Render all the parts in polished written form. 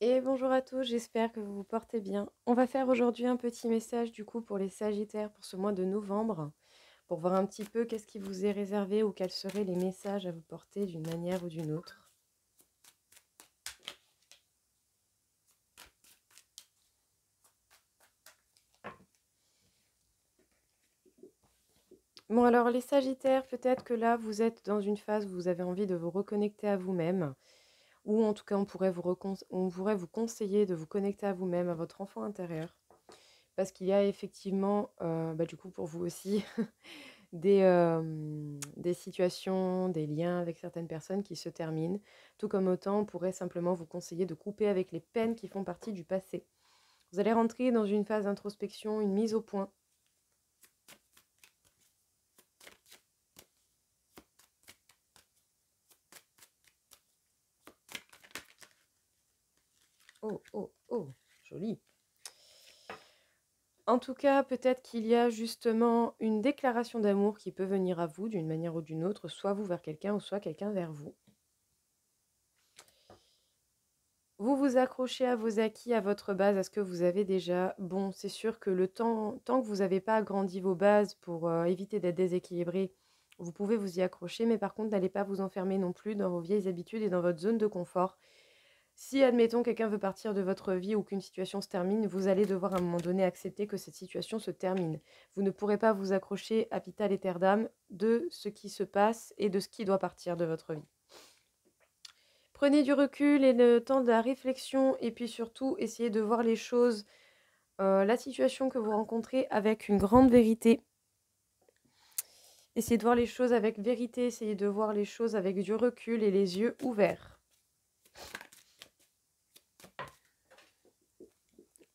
Et bonjour à tous, j'espère que vous vous portez bien. On va faire aujourd'hui un petit message du coup pour les Sagittaires pour ce mois de novembre, pour voir un petit peu qu'est-ce qui vous est réservé ou quels seraient les messages à vous porter d'une manière ou d'une autre. Bon alors les Sagittaires, peut-être que là vous êtes dans une phase où vous avez envie de vous reconnecter à vous-même, ou en tout cas on pourrait vous conseiller de vous connecter à vous-même, à votre enfant intérieur. Parce qu'il y a effectivement, du coup pour vous aussi, des situations, des liens avec certaines personnes qui se terminent, tout comme autant on pourrait simplement vous conseiller de couper avec les peines qui font partie du passé. Vous allez rentrer dans une phase d'introspection, une mise au point. Oh, oh, oh, joli. En tout cas, peut-être qu'il y a justement une déclaration d'amour qui peut venir à vous d'une manière ou d'une autre, soit vous vers quelqu'un ou soit quelqu'un vers vous. Vous vous accrochez à vos acquis, à votre base, à ce que vous avez déjà. Bon, c'est sûr que tant que vous n'avez pas agrandi vos bases pour éviter d'être déséquilibré, vous pouvez vous y accrocher, mais par contre, n'allez pas vous enfermer non plus dans vos vieilles habitudes et dans votre zone de confort. Si, admettons, quelqu'un veut partir de votre vie ou qu'une situation se termine, vous allez devoir à un moment donné accepter que cette situation se termine. Vous ne pourrez pas vous accrocher à vitam aeternam de ce qui se passe et de ce qui doit partir de votre vie. Prenez du recul et le temps de la réflexion et puis surtout essayez de voir les choses, la situation que vous rencontrez avec une grande vérité. Essayez de voir les choses avec vérité, essayez de voir les choses avec du recul et les yeux ouverts.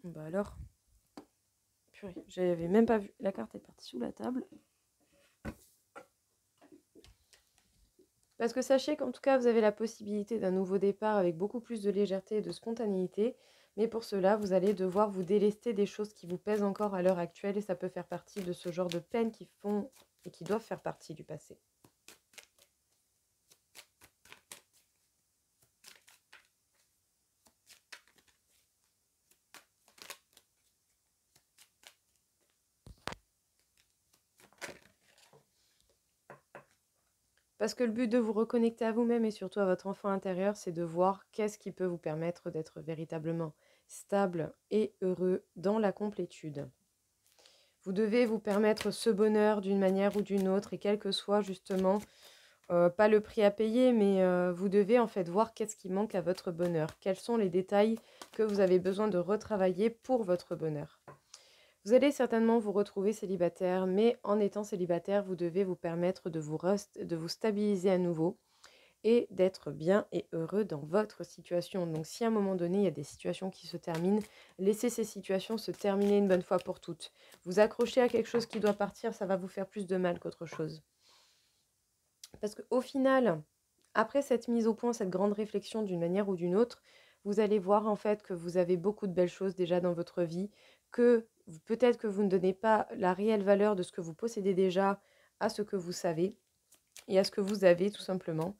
Bah alors, purée, j'avais même pas vu. La carte est partie sous la table. Parce que sachez qu'en tout cas, vous avez la possibilité d'un nouveau départ avec beaucoup plus de légèreté et de spontanéité. Mais pour cela, vous allez devoir vous délester des choses qui vous pèsent encore à l'heure actuelle et ça peut faire partie de ce genre de peines qui font et qui doivent faire partie du passé. Parce que le but de vous reconnecter à vous-même et surtout à votre enfant intérieur, c'est de voir qu'est-ce qui peut vous permettre d'être véritablement stable et heureux dans la complétude. Vous devez vous permettre ce bonheur d'une manière ou d'une autre et quel que soit justement, pas le prix à payer, mais vous devez en fait voir qu'est-ce qui manque à votre bonheur. Quels sont les détails que vous avez besoin de retravailler pour votre bonheur. Vous allez certainement vous retrouver célibataire, mais en étant célibataire, vous devez vous permettre de vous stabiliser à nouveau et d'être bien et heureux dans votre situation. Donc si à un moment donné, il y a des situations qui se terminent, laissez ces situations se terminer une bonne fois pour toutes. Vous accrochez à quelque chose qui doit partir, ça va vous faire plus de mal qu'autre chose. Parce qu'au final, après cette mise au point, cette grande réflexion d'une manière ou d'une autre, vous allez voir en fait que vous avez beaucoup de belles choses déjà dans votre vie, que peut-être que vous ne donnez pas la réelle valeur de ce que vous possédez déjà à ce que vous savez et à ce que vous avez tout simplement.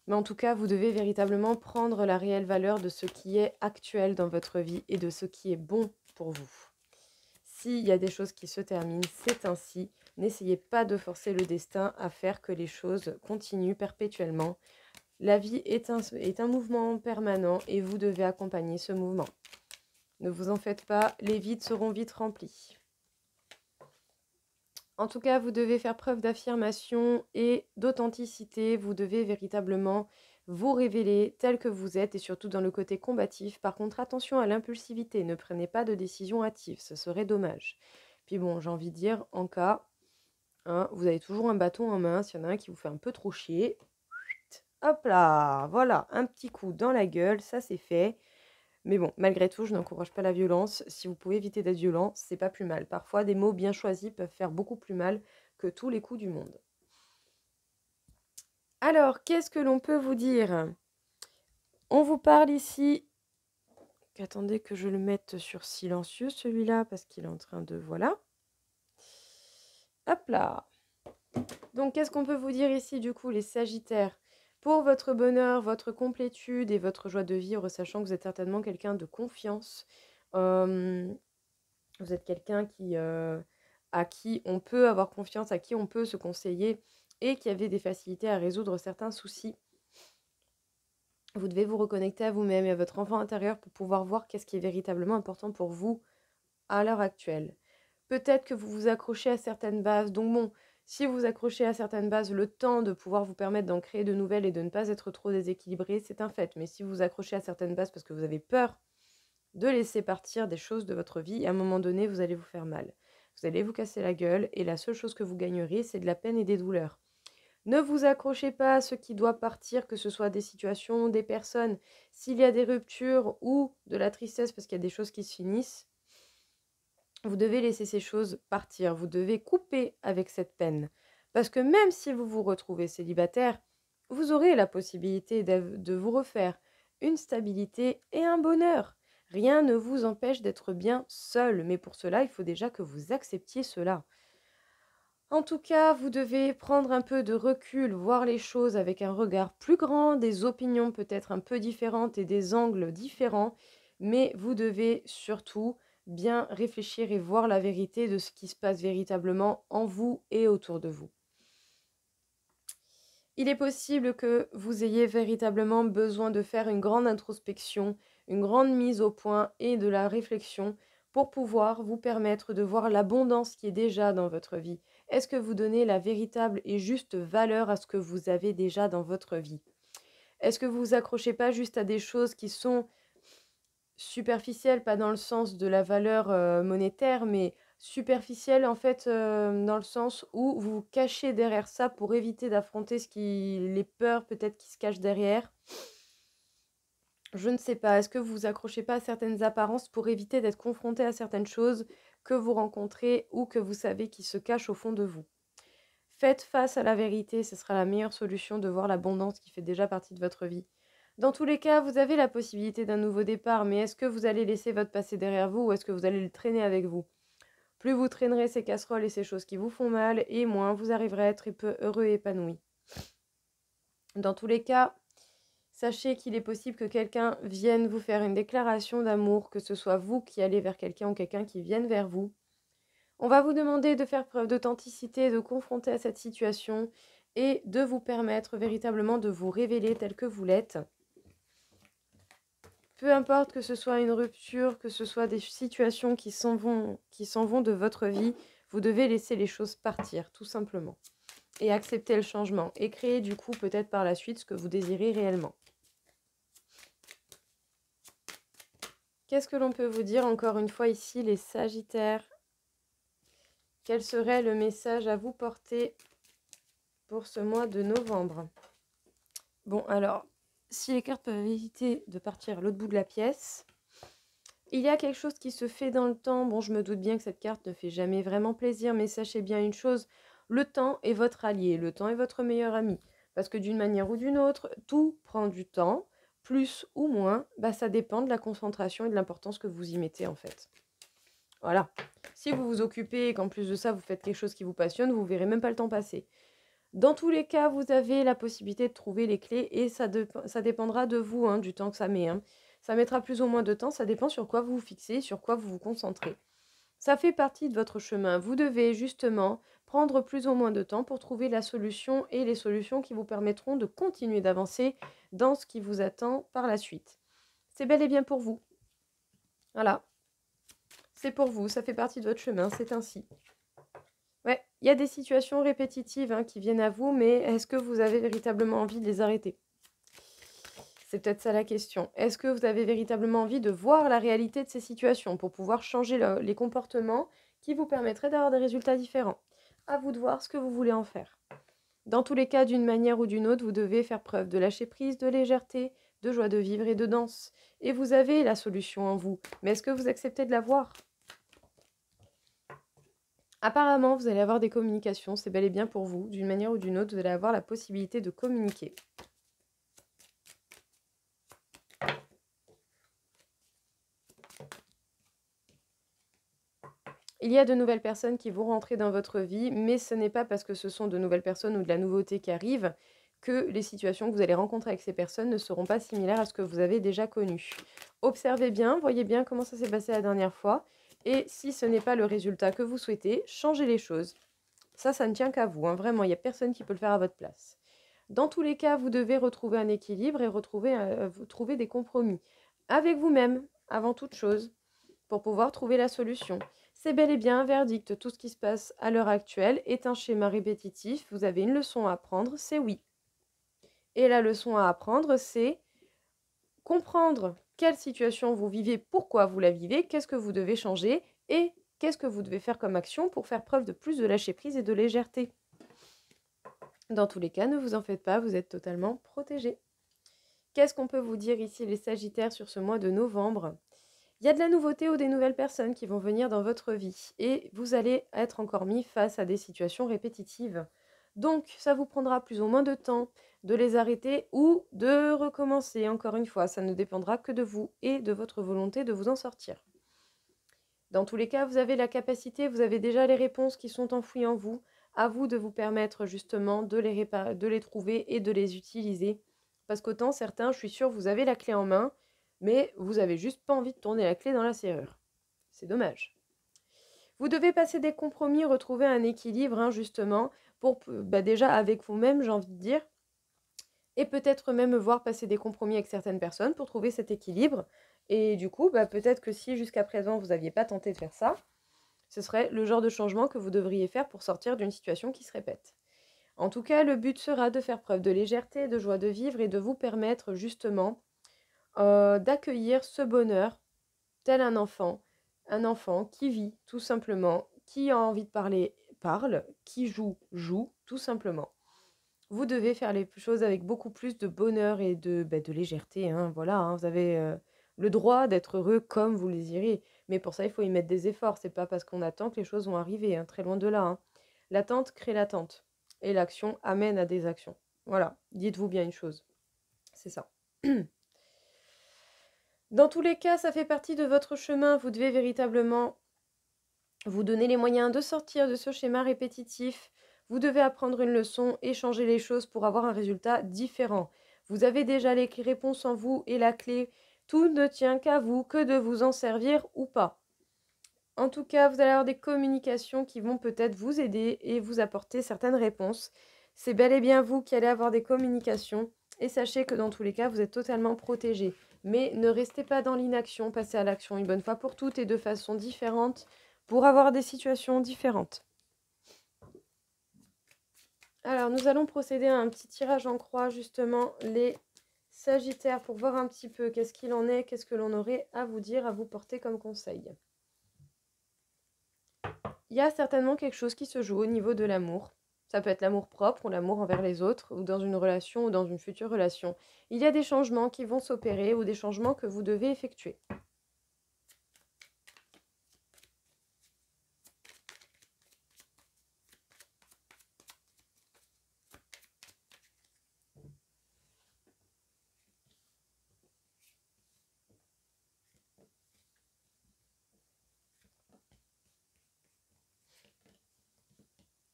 Mais en tout cas, vous devez véritablement prendre la réelle valeur de ce qui est actuel dans votre vie et de ce qui est bon pour vous. S'il y a des choses qui se terminent, c'est ainsi. N'essayez pas de forcer le destin à faire que les choses continuent perpétuellement. La vie est un mouvement permanent et vous devez accompagner ce mouvement. Ne vous en faites pas, les vides seront vite remplis. En tout cas, vous devez faire preuve d'affirmation et d'authenticité. Vous devez véritablement vous révéler tel que vous êtes et surtout dans le côté combatif. Par contre, attention à l'impulsivité. Ne prenez pas de décision hâtive, ce serait dommage. Puis bon, j'ai envie de dire, en cas, hein, vous avez toujours un bâton en main. S'il y en a un qui vous fait un peu trop chier, hop là, voilà, un petit coup dans la gueule, ça c'est fait. Mais bon, malgré tout, je n'encourage pas la violence. Si vous pouvez éviter d'être violent, c'est pas plus mal. Parfois, des mots bien choisis peuvent faire beaucoup plus mal que tous les coups du monde. Alors, qu'est-ce que l'on peut vous dire? On vous parle ici... Attendez que je le mette sur silencieux, celui-là, parce qu'il est en train de... Voilà. Hop là. Donc, qu'est-ce qu'on peut vous dire ici, du coup, les Sagittaires? Pour votre bonheur, votre complétude et votre joie de vivre, sachant que vous êtes certainement quelqu'un de confiance, vous êtes quelqu'un à qui on peut avoir confiance, à qui on peut se conseiller et qui avait des facilités à résoudre certains soucis. Vous devez vous reconnecter à vous-même et à votre enfant intérieur pour pouvoir voir qu'est-ce qui est véritablement important pour vous à l'heure actuelle. Peut-être que vous vous accrochez à certaines bases, donc bon, si vous vous accrochez à certaines bases, le temps de pouvoir vous permettre d'en créer de nouvelles et de ne pas être trop déséquilibré, c'est un fait. Mais si vous vous accrochez à certaines bases parce que vous avez peur de laisser partir des choses de votre vie, à un moment donné, vous allez vous faire mal. Vous allez vous casser la gueule et la seule chose que vous gagnerez, c'est de la peine et des douleurs. Ne vous accrochez pas à ce qui doit partir, que ce soit des situations, des personnes. S'il y a des ruptures ou de la tristesse parce qu'il y a des choses qui se finissent, vous devez laisser ces choses partir. Vous devez couper avec cette peine. Parce que même si vous vous retrouvez célibataire, vous aurez la possibilité de vous refaire une stabilité et un bonheur. Rien ne vous empêche d'être bien seul, mais pour cela, il faut déjà que vous acceptiez cela. En tout cas, vous devez prendre un peu de recul, voir les choses avec un regard plus grand, des opinions peut-être un peu différentes et des angles différents, mais vous devez surtout bien réfléchir et voir la vérité de ce qui se passe véritablement en vous et autour de vous. Il est possible que vous ayez véritablement besoin de faire une grande introspection, une grande mise au point et de la réflexion pour pouvoir vous permettre de voir l'abondance qui est déjà dans votre vie. Est-ce que vous donnez la véritable et juste valeur à ce que vous avez déjà dans votre vie? Est-ce que vous vous accrochez pas juste à des choses qui sont superficielles, pas dans le sens de la valeur monétaire, mais superficielle en fait dans le sens où vous vous cachez derrière ça pour éviter d'affronter les peurs peut-être qui se cachent derrière? Je ne sais pas. Est-ce que vous vous accrochez pas à certaines apparences pour éviter d'être confronté à certaines choses que vous rencontrez ou que vous savez qui se cachent au fond de vous? Faites face à la vérité, ce sera la meilleure solution de voir l'abondance qui fait déjà partie de votre vie. Dans tous les cas, vous avez la possibilité d'un nouveau départ, mais est-ce que vous allez laisser votre passé derrière vous ou est-ce que vous allez le traîner avec vous? Plus vous traînerez ces casseroles et ces choses qui vous font mal, et moins vous arriverez à être heureux et épanoui. Dans tous les cas, sachez qu'il est possible que quelqu'un vienne vous faire une déclaration d'amour, que ce soit vous qui allez vers quelqu'un ou quelqu'un qui vienne vers vous. On va vous demander de faire preuve d'authenticité, de confronter à cette situation et de vous permettre véritablement de vous révéler tel que vous l'êtes. Peu importe que ce soit une rupture, que ce soit des situations qui s'en vont de votre vie, vous devez laisser les choses partir, tout simplement. Et accepter le changement et créer du coup peut-être par la suite ce que vous désirez réellement. Qu'est-ce que l'on peut vous dire encore une fois ici, les Sagittaires? Quel serait le message à vous porter pour ce mois de novembre? Bon, alors, si les cartes peuvent éviter de partir à l'autre bout de la pièce, il y a quelque chose qui se fait dans le temps. Bon, je me doute bien que cette carte ne fait jamais vraiment plaisir, mais sachez bien une chose, le temps est votre allié, le temps est votre meilleur ami. Parce que d'une manière ou d'une autre, tout prend du temps, plus ou moins, ça dépend de la concentration et de l'importance que vous y mettez en fait. Voilà. Si vous vous occupez et qu'en plus de ça, vous faites quelque chose qui vous passionne, vous ne verrez même pas le temps passer. Dans tous les cas, vous avez la possibilité de trouver les clés et ça dépendra de vous, du temps que ça met. Ça mettra plus ou moins de temps, ça dépend sur quoi vous vous fixez, sur quoi vous vous concentrez. Ça fait partie de votre chemin. Vous devez justement prendre plus ou moins de temps pour trouver la solution et les solutions qui vous permettront de continuer d'avancer dans ce qui vous attend par la suite. C'est bel et bien pour vous. Voilà. C'est pour vous, ça fait partie de votre chemin, c'est ainsi. Ouais, il y a des situations répétitives qui viennent à vous, mais est-ce que vous avez véritablement envie de les arrêter? C'est peut-être ça la question. Est-ce que vous avez véritablement envie de voir la réalité de ces situations pour pouvoir changer les comportements qui vous permettraient d'avoir des résultats différents? À vous de voir ce que vous voulez en faire. Dans tous les cas, d'une manière ou d'une autre, vous devez faire preuve de lâcher prise, de légèreté, de joie de vivre et de danse. Et vous avez la solution en vous. Mais est-ce que vous acceptez de la voir? Apparemment, vous allez avoir des communications, c'est bel et bien pour vous. D'une manière ou d'une autre, vous allez avoir la possibilité de communiquer. Il y a de nouvelles personnes qui vont rentrer dans votre vie, mais ce n'est pas parce que ce sont de nouvelles personnes ou de la nouveauté qui arrive que les situations que vous allez rencontrer avec ces personnes ne seront pas similaires à ce que vous avez déjà connu. Observez bien, voyez bien comment ça s'est passé la dernière fois. Et si ce n'est pas le résultat que vous souhaitez, changez les choses. Ça ne tient qu'à vous, hein, vraiment, il n'y a personne qui peut le faire à votre place. Dans tous les cas, vous devez retrouver un équilibre et trouver des compromis avec vous-même, avant toute chose, pour pouvoir trouver la solution. C'est bel et bien un verdict. Tout ce qui se passe à l'heure actuelle est un schéma répétitif. Vous avez une leçon à apprendre, c'est oui. Et la leçon à apprendre, c'est comprendre quelle situation vous vivez, pourquoi vous la vivez, qu'est-ce que vous devez changer et qu'est-ce que vous devez faire comme action pour faire preuve de plus de lâcher-prise et de légèreté. Dans tous les cas, ne vous en faites pas, vous êtes totalement protégés. Qu'est-ce qu'on peut vous dire ici, les Sagittaires, sur ce mois de novembre? Il y a de la nouveauté ou des nouvelles personnes qui vont venir dans votre vie et vous allez être encore mis face à des situations répétitives. Donc, ça vous prendra plus ou moins de temps de les arrêter ou de recommencer. Encore une fois, ça ne dépendra que de vous et de votre volonté de vous en sortir. Dans tous les cas, vous avez la capacité, vous avez déjà les réponses qui sont enfouies en vous. À vous de vous permettre justement de les trouver et de les utiliser. Parce qu'autant certains, je suis sûre, vous avez la clé en main, mais vous avez juste pas envie de tourner la clé dans la serrure. C'est dommage. Vous devez passer des compromis, retrouver un équilibre, hein, justement, pour déjà avec vous-même, j'ai envie de dire, et peut-être même voir passer des compromis avec certaines personnes pour trouver cet équilibre. Et du coup, peut-être que si jusqu'à présent vous n'aviez pas tenté de faire ça, ce serait le genre de changement que vous devriez faire pour sortir d'une situation qui se répète. En tout cas, le but sera de faire preuve de légèreté, de joie de vivre et de vous permettre justement d'accueillir ce bonheur tel un enfant qui vit tout simplement, qui a envie de parler, parle, qui joue, joue, tout simplement. Vous devez faire les choses avec beaucoup plus de bonheur et de légèreté, hein, voilà, hein, vous avez le droit d'être heureux comme vous le désirez, mais pour ça, il faut y mettre des efforts, c'est pas parce qu'on attend que les choses vont arriver, hein, très loin de là, hein. L'attente crée l'attente, et l'action amène à des actions. Voilà, dites-vous bien une chose, c'est ça. Dans tous les cas, ça fait partie de votre chemin. Vous devez véritablement vous donner les moyens de sortir de ce schéma répétitif. Vous devez apprendre une leçon et changer les choses pour avoir un résultat différent. Vous avez déjà les réponses en vous et la clé. Tout ne tient qu'à vous que de vous en servir ou pas. En tout cas, vous allez avoir des communications qui vont peut-être vous aider et vous apporter certaines réponses. C'est bel et bien vous qui allez avoir des communications. Et sachez que dans tous les cas, vous êtes totalement protégé. Mais ne restez pas dans l'inaction, passez à l'action une bonne fois pour toutes et de façon différente pour avoir des situations différentes. Alors, nous allons procéder à un petit tirage en croix, justement, les Sagittaires, pour voir un petit peu qu'est-ce qu'il en est, qu'est-ce que l'on aurait à vous dire, à vous porter comme conseil. Il y a certainement quelque chose qui se joue au niveau de l'amour. Ça peut être l'amour propre ou l'amour envers les autres, ou dans une relation ou dans une future relation. Il y a des changements qui vont s'opérer ou des changements que vous devez effectuer.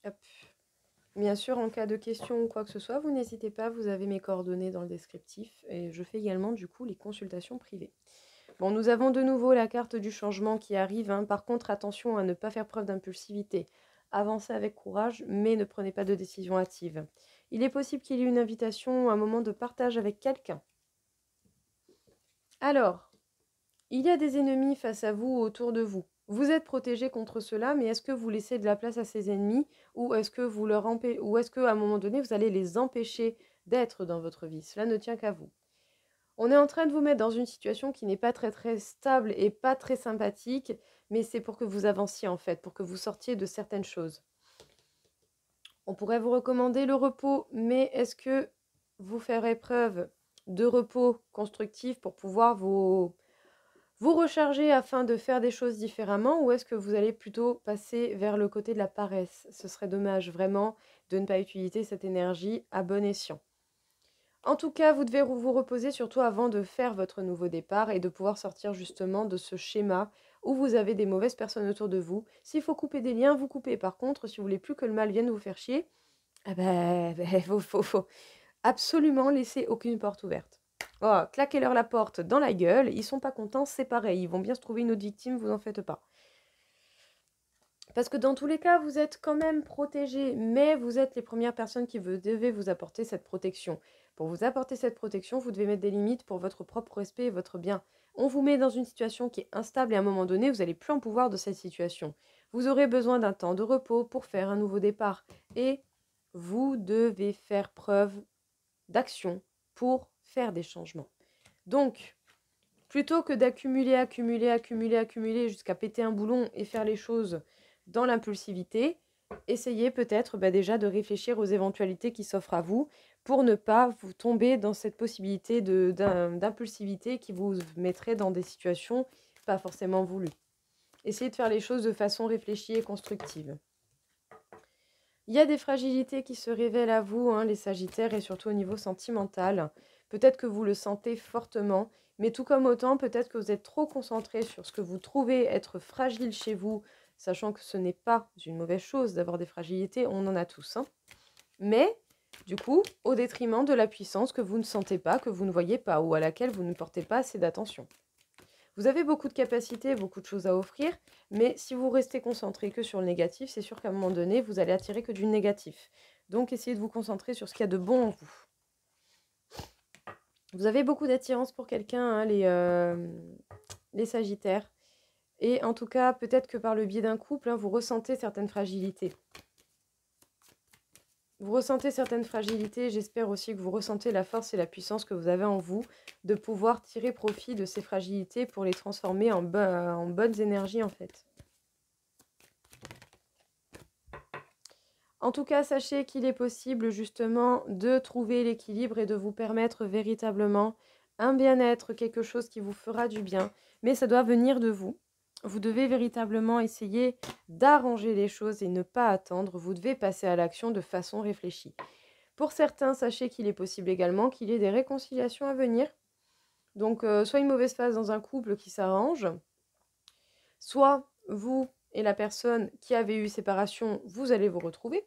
Hop. Bien sûr, en cas de question ou quoi que ce soit, vous n'hésitez pas, vous avez mes coordonnées dans le descriptif et je fais également du coup les consultations privées. Bon, nous avons de nouveau la carte du changement qui arrive, hein. Par contre, attention à ne pas faire preuve d'impulsivité. Avancez avec courage, mais ne prenez pas de décision hâtive. Il est possible qu'il y ait une invitation ou un moment de partage avec quelqu'un. Alors, il y a des ennemis face à vous ou autour de vous. Vous êtes protégé contre cela, mais est-ce que vous laissez de la place à ces ennemis ou est-ce que vous ou est-ce qu'à un moment donné, vous allez les empêcher d'être dans votre vie? Cela ne tient qu'à vous. On est en train de vous mettre dans une situation qui n'est pas très très stable et pas très sympathique, mais c'est pour que vous avanciez en fait, pour que vous sortiez de certaines choses. On pourrait vous recommander le repos, mais est-ce que vous ferez preuve de repos constructif pour pouvoir vous recharger afin de faire des choses différemment ou est-ce que vous allez plutôt passer vers le côté de la paresse? Ce serait dommage vraiment de ne pas utiliser cette énergie à bon escient. En tout cas, vous devez vous reposer surtout avant de faire votre nouveau départ et de pouvoir sortir justement de ce schéma où vous avez des mauvaises personnes autour de vous. S'il faut couper des liens, vous coupez. Par contre, si vous voulez plus que le mal vienne vous faire chier, absolument laisser aucune porte ouverte. Oh, claquez-leur la porte dans la gueule, ils sont pas contents, c'est pareil, ils vont bien se trouver une autre victime, vous en faites pas. Parce que dans tous les cas, vous êtes quand même protégés, mais vous êtes les premières personnes qui devez vous apporter cette protection. Pour vous apporter cette protection, vous devez mettre des limites pour votre propre respect et votre bien. On vous met dans une situation qui est instable et à un moment donné, vous n'allez plus en pouvoir de cette situation. Vous aurez besoin d'un temps de repos pour faire un nouveau départ. Et vous devez faire preuve d'action pour faire des changements. Donc, plutôt que d'accumuler, accumuler jusqu'à péter un boulon et faire les choses dans l'impulsivité, essayez peut-être déjà de réfléchir aux éventualités qui s'offrent à vous pour ne pas vous tomber dans cette possibilité d'impulsivité qui vous mettrait dans des situations pas forcément voulues. Essayez de faire les choses de façon réfléchie et constructive. Il y a des fragilités qui se révèlent à vous, les Sagittaires, et surtout au niveau sentimental. Peut-être que vous le sentez fortement, mais tout comme autant, peut-être que vous êtes trop concentré sur ce que vous trouvez être fragile chez vous, sachant que ce n'est pas une mauvaise chose d'avoir des fragilités, on en a tous. Mais, du coup, au détriment de la puissance que vous ne sentez pas, que vous ne voyez pas, ou à laquelle vous ne portez pas assez d'attention. Vous avez beaucoup de capacités, beaucoup de choses à offrir, mais si vous restez concentré que sur le négatif, c'est sûr qu'à un moment donné, vous allez attirer que du négatif. Donc, essayez de vous concentrer sur ce qu'il y a de bon en vous. Vous avez beaucoup d'attirance pour quelqu'un, les Sagittaires. Et en tout cas, peut-être que par le biais d'un couple, vous ressentez certaines fragilités. Vous ressentez certaines fragilités, j'espère aussi que vous ressentez la force et la puissance que vous avez en vous de pouvoir tirer profit de ces fragilités pour les transformer en bonnes énergies en fait. En tout cas, sachez qu'il est possible justement de trouver l'équilibre et de vous permettre véritablement un bien-être, quelque chose qui vous fera du bien, mais ça doit venir de vous. Vous devez véritablement essayer d'arranger les choses et ne pas attendre. Vous devez passer à l'action de façon réfléchie. Pour certains, sachez qu'il est possible également qu'il y ait des réconciliations à venir. Donc, soit une mauvaise phase dans un couple qui s'arrange, soit vous et la personne qui avait eu séparation, vous allez vous retrouver.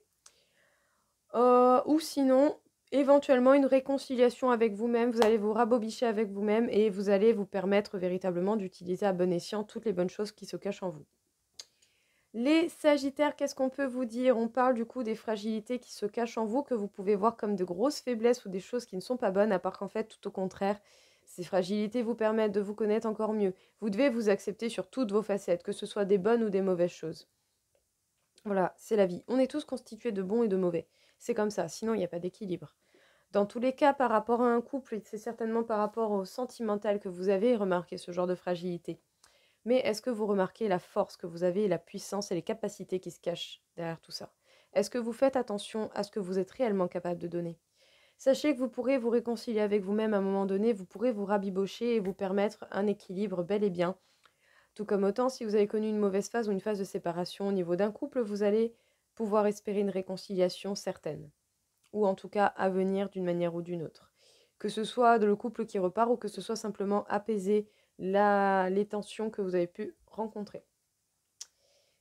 Ou sinon, éventuellement une réconciliation avec vous-même, vous allez vous rabobicher avec vous-même et vous allez vous permettre véritablement d'utiliser à bon escient toutes les bonnes choses qui se cachent en vous. Les Sagittaires, qu'est-ce qu'on peut vous dire? On parle du coup des fragilités qui se cachent en vous, que vous pouvez voir comme de grosses faiblesses ou des choses qui ne sont pas bonnes, à part qu'en fait, tout au contraire, ces fragilités vous permettent de vous connaître encore mieux. Vous devez vous accepter sur toutes vos facettes, que ce soit des bonnes ou des mauvaises choses. Voilà, c'est la vie. On est tous constitués de bons et de mauvais. C'est comme ça, sinon il n'y a pas d'équilibre. Dans tous les cas, par rapport à un couple, c'est certainement par rapport au sentimental que vous avez remarqué ce genre de fragilité. Mais est-ce que vous remarquez la force que vous avez, la puissance et les capacités qui se cachent derrière tout ça? Est-ce que vous faites attention à ce que vous êtes réellement capable de donner? Sachez que vous pourrez vous réconcilier avec vous-même à un moment donné, vous pourrez vous rabibocher et vous permettre un équilibre bel et bien. Tout comme autant, si vous avez connu une mauvaise phase ou une phase de séparation au niveau d'un couple, vous allez pouvoir espérer une réconciliation certaine. Ou en tout cas à venir d'une manière ou d'une autre. Que ce soit le couple qui repart ou que ce soit simplement apaiser les tensions que vous avez pu rencontrer.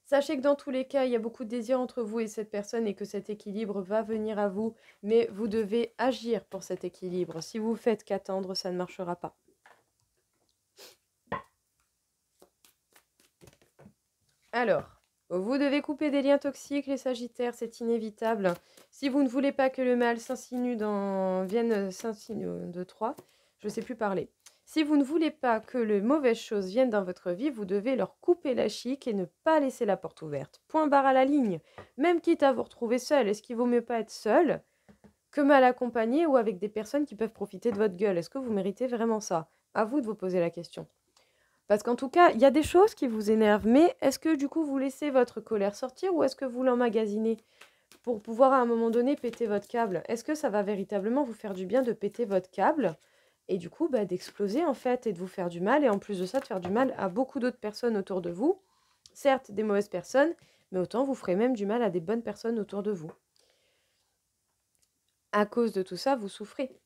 Sachez que dans tous les cas, il y a beaucoup de désir entre vous et cette personne et que cet équilibre va venir à vous, mais vous devez agir pour cet équilibre. Si vous faites qu'attendre, ça ne marchera pas. Alors, vous devez couper des liens toxiques, les Sagittaires, c'est inévitable. Si vous ne voulez pas que le mal vienne s'insinue de 3, je ne sais plus parler. Si vous ne voulez pas que les mauvaises choses viennent dans votre vie, vous devez leur couper la chic et ne pas laisser la porte ouverte. Point barre à la ligne. Même quitte à vous retrouver seul, est-ce qu'il vaut mieux pas être seul que mal accompagné ou avec des personnes qui peuvent profiter de votre gueule? Est-ce que vous méritez vraiment ça? À vous de vous poser la question. Parce qu'en tout cas, il y a des choses qui vous énervent, mais est-ce que du coup vous laissez votre colère sortir ou est-ce que vous l'emmagasinez pour pouvoir à un moment donné péter votre câble? Est-ce que ça va véritablement vous faire du bien de péter votre câble et du coup d'exploser en fait et de vous faire du mal et en plus de ça de faire du mal à beaucoup d'autres personnes autour de vous? Certes, des mauvaises personnes, mais autant vous ferez même du mal à des bonnes personnes autour de vous. À cause de tout ça, vous souffrez.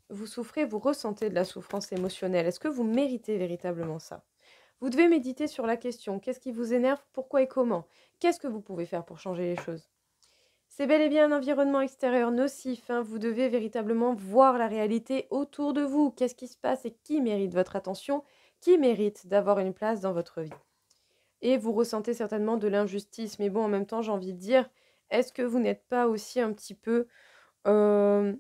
Vous souffrez, vous ressentez de la souffrance émotionnelle. Est-ce que vous méritez véritablement ça? Vous devez méditer sur la question. Qu'est-ce qui vous énerve? Pourquoi et comment? Qu'est-ce que vous pouvez faire pour changer les choses? C'est bel et bien un environnement extérieur nocif, hein. Vous devez véritablement voir la réalité autour de vous. Qu'est-ce qui se passe et qui mérite votre attention, qui mérite d'avoir une place dans votre vie. Et vous ressentez certainement de l'injustice. Mais bon, en même temps, j'ai envie de dire, est-ce que vous n'êtes pas aussi un petit peu... est-ce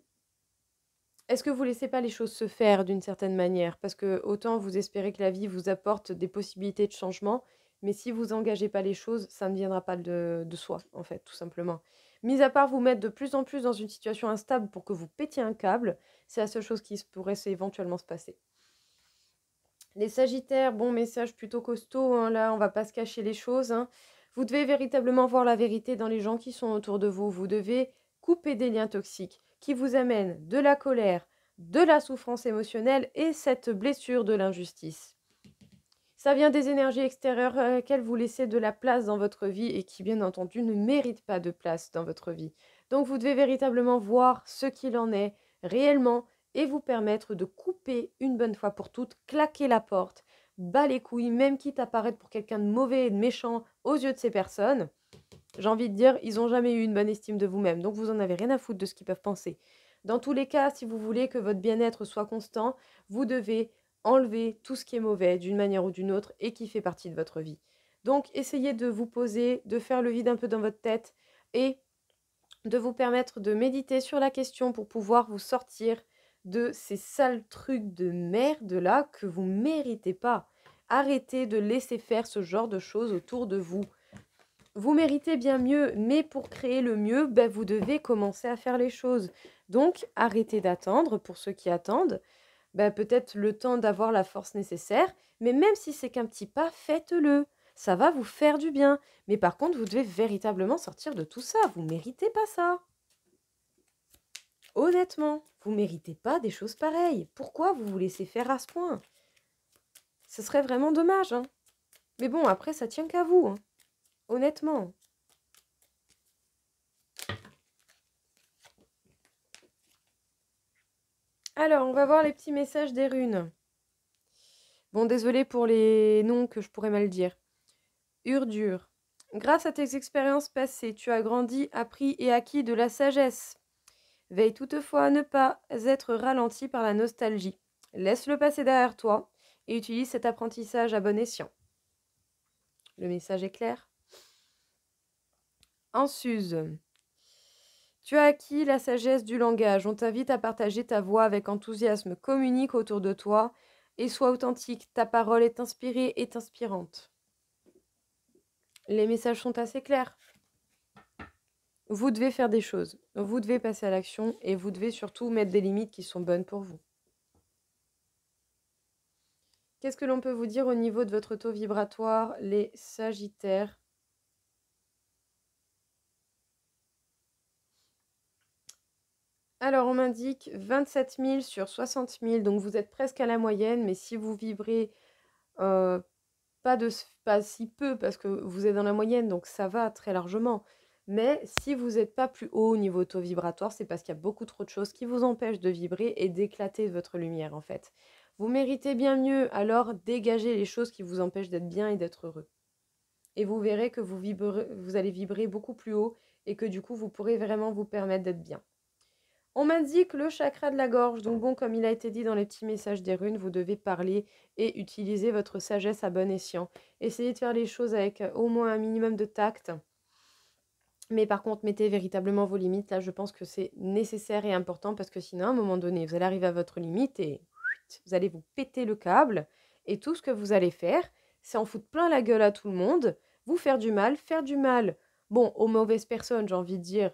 que vous laissez pas les choses se faire d'une certaine manière? Parce que autant vous espérez que la vie vous apporte des possibilités de changement, mais si vous engagez pas les choses, ça ne viendra pas de soi, en fait, tout simplement. Mis à part vous mettre de plus en plus dans une situation instable pour que vous pétiez un câble, c'est la seule chose qui pourrait éventuellement se passer. Les Sagittaires, bon message plutôt costaud, hein, là, on va pas se cacher les choses, hein. Vous devez véritablement voir la vérité dans les gens qui sont autour de vous. Vous devez couper des liens toxiques qui vous amènent de la colère, de la souffrance émotionnelle et cette blessure de l'injustice. Ça vient des énergies extérieures à laquelle vous laissez de la place dans votre vie et qui, bien entendu, ne méritent pas de place dans votre vie. Donc, vous devez véritablement voir ce qu'il en est réellement et vous permettre de couper une bonne fois pour toutes, claquer la porte, bas les couilles, même quitte à paraître pour quelqu'un de mauvais et de méchant aux yeux de ces personnes. J'ai envie de dire, ils n'ont jamais eu une bonne estime de vous-même, donc vous en avez rien à foutre de ce qu'ils peuvent penser. Dans tous les cas, si vous voulez que votre bien-être soit constant, vous devez enlever tout ce qui est mauvais d'une manière ou d'une autre et qui fait partie de votre vie. Donc, essayez de vous poser, de faire le vide un peu dans votre tête et de vous permettre de méditer sur la question pour pouvoir vous sortir de ces sales trucs de merde là que vous ne méritez pas. Arrêtez de laisser faire ce genre de choses autour de vous. Vous méritez bien mieux, mais pour créer le mieux, ben, vous devez commencer à faire les choses. Donc, arrêtez d'attendre pour ceux qui attendent. Ben, peut-être le temps d'avoir la force nécessaire, mais même si c'est qu'un petit pas, faites-le. Ça va vous faire du bien. Mais par contre, vous devez véritablement sortir de tout ça. Vous méritez pas ça. Honnêtement, vous méritez pas des choses pareilles. Pourquoi vous vous laissez faire à ce point? Ce serait vraiment dommage, hein. Mais bon, après, ça tient qu'à vous, hein. Honnêtement. Alors, on va voir les petits messages des runes. Bon, désolé pour les noms que je pourrais mal dire. Urdure. Grâce à tes expériences passées, tu as grandi, appris et acquis de la sagesse. Veille toutefois à ne pas être ralenti par la nostalgie. Laisse le passé derrière toi et utilise cet apprentissage à bon escient. Le message est clair. En Suze. Tu as acquis la sagesse du langage. On t'invite à partager ta voix avec enthousiasme. Communique autour de toi et sois authentique. Ta parole est inspirée et inspirante. Les messages sont assez clairs. Vous devez faire des choses. Vous devez passer à l'action et vous devez surtout mettre des limites qui sont bonnes pour vous. Qu'est-ce que l'on peut vous dire au niveau de votre taux vibratoire, les Sagittaires? Alors, on m'indique 27 000 sur 60 000, donc vous êtes presque à la moyenne, mais si vous vibrez pas si peu, parce que vous êtes dans la moyenne, donc ça va très largement. Mais si vous n'êtes pas plus haut au niveau taux vibratoire, c'est parce qu'il y a beaucoup trop de choses qui vous empêchent de vibrer et d'éclater votre lumière, en fait. Vous méritez bien mieux, alors dégagez les choses qui vous empêchent d'être bien et d'être heureux. Et vous verrez que vous allez vibrer beaucoup plus haut et que du coup, vous pourrez vraiment vous permettre d'être bien. On m'indique le chakra de la gorge, donc bon, comme il a été dit dans les petits messages des runes, vous devez parler et utiliser votre sagesse à bon escient. Essayez de faire les choses avec au moins un minimum de tact. Mais par contre, mettez véritablement vos limites. Là, je pense que c'est nécessaire et important parce que sinon, à un moment donné, vous allez arriver à votre limite et vous allez vous péter le câble. Et tout ce que vous allez faire, c'est en foutre plein la gueule à tout le monde, vous faire du mal, bon, aux mauvaises personnes, j'ai envie de dire,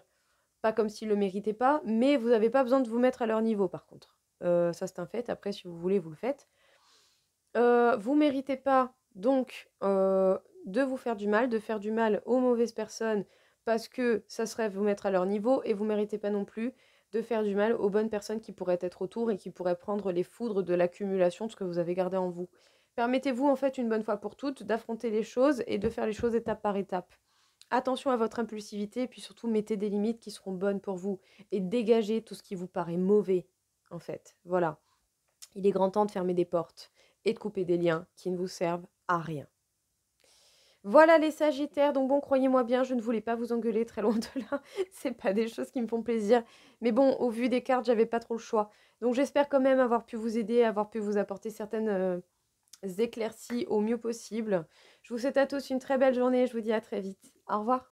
pas comme s'ils le méritaient pas, mais vous n'avez pas besoin de vous mettre à leur niveau, par contre. Ça, c'est un fait. Après, si vous voulez, vous le faites. Vous méritez pas, donc, de vous faire du mal, de faire du mal aux mauvaises personnes, parce que ça serait vous mettre à leur niveau, et vous méritez pas non plus de faire du mal aux bonnes personnes qui pourraient être autour et qui pourraient prendre les foudres de l'accumulation de ce que vous avez gardé en vous. Permettez-vous, en fait, une bonne fois pour toutes, d'affronter les choses et de faire les choses étape par étape. Attention à votre impulsivité, et puis surtout mettez des limites qui seront bonnes pour vous et dégagez tout ce qui vous paraît mauvais, en fait. Voilà. Il est grand temps de fermer des portes et de couper des liens qui ne vous servent à rien. Voilà les Sagittaires, donc bon, croyez-moi bien, je ne voulais pas vous engueuler, très loin de là. C'est pas des choses qui me font plaisir. Mais bon, au vu des cartes, j'avais pas trop le choix. Donc j'espère quand même avoir pu vous aider, avoir pu vous apporter certaines éclaircies au mieux possible. Je vous souhaite à tous une très belle journée, je vous dis à très vite. Au revoir.